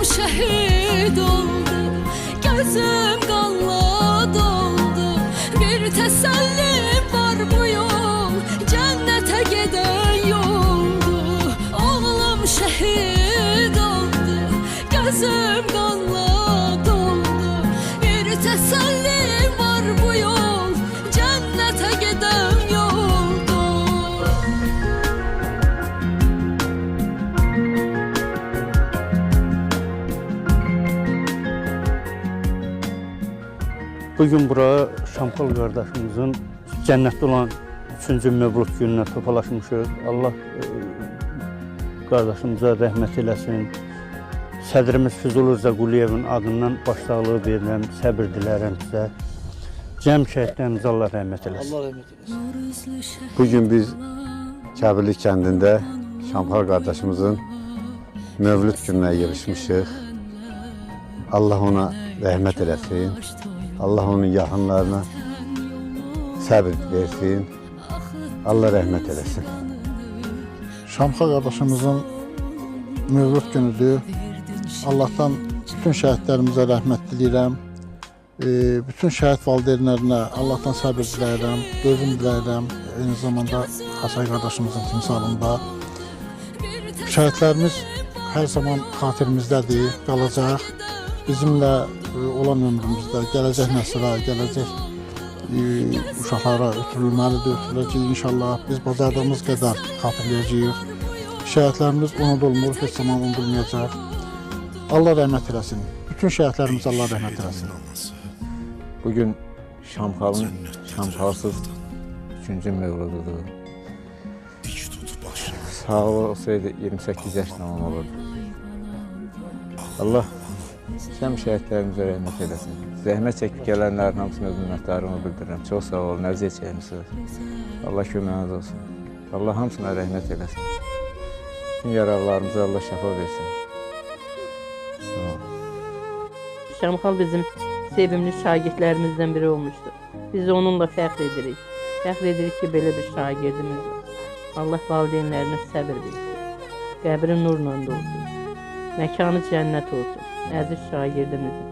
şehit oldu, gözüm kanla doldu. Bir tesellim var bu yol, cennete giden yoldu. Oğlum şehit oldu, gözüm kanla doldu. Bir tesellim var bu yol, cennete giden yoldu. Bugün bura Şamxal qardaşımızın cənnətdə olan 3-cü mövlud gününə topalaşmışıq. Allah qardaşımıza rəhmət eləsin. Sədrimiz Füzuli Rza Quliyevin adından başsağlığı verirəm, səbir dilərəm sizə. Cəm şəhidlərimizə Allah rəhmət eləsin. Allah rəhmət eləsin. Bugün biz Kəbirli kəndində Şamxal qardaşımızın mövlud gününə yığışmışıq. Allah ona rəhmət eləsin. Allah onun yaxınlarına səbir versin. Allah rəhmət eləsin. Şamxal qardaşımızın mövlud günüdür. Allah'tan bütün şəhidlərimizə rəhmət diləyirəm. Bütün şəhid valideynlərinə Allah'tan səbir diləyirəm, dözüm diləyirəm. Eyni zamanda Xasay qardaşımızın timsalında. Şəhidlərimiz hər zaman xatirimizdədir, qalacaq. Bizimlə olan ömrümüzdə gələcək nəslə, gələcək uşaqlara ötürülməlidir, ötürüləcək inşallah. Biz bacardığımız qədər xatırlayacağıq. Şəhidlərimiz unudulmur, heç zaman unudulmayacaq. Allah rəhmət eləsin. Bütün şəhidlərimiz Allah rəhmət eləsin. Bugün Şamxalın Şamxalsız 3-cü mövlududur. Sağ olsaydı 28 yaş tamam olurdu. Allah Cəm şəhidlərimizə rəhmət eləsin. Zəhmət çəkib gələnlərin hamısına öz minnətdarlığımı bildirirəm. Çox sağ olun, əziyyət çəkmisiniz. Allah köməyiniz olsun. Allah hamısına rəhmət eləsin. Bütün yaralılarımıza Allah şəfa versin. Sağ olun. Şamxal bizim sevimli şagirdlərimizdən biri olmuşdur. Biz onunla fəxr edirik. Fəxr edirik ki, belə bir şagirdimiz var. Allah valideynlərinə səbir versin. Qəbri nurla dolsun. Məkanı cənnət olsun. Əziz şagirdimizin.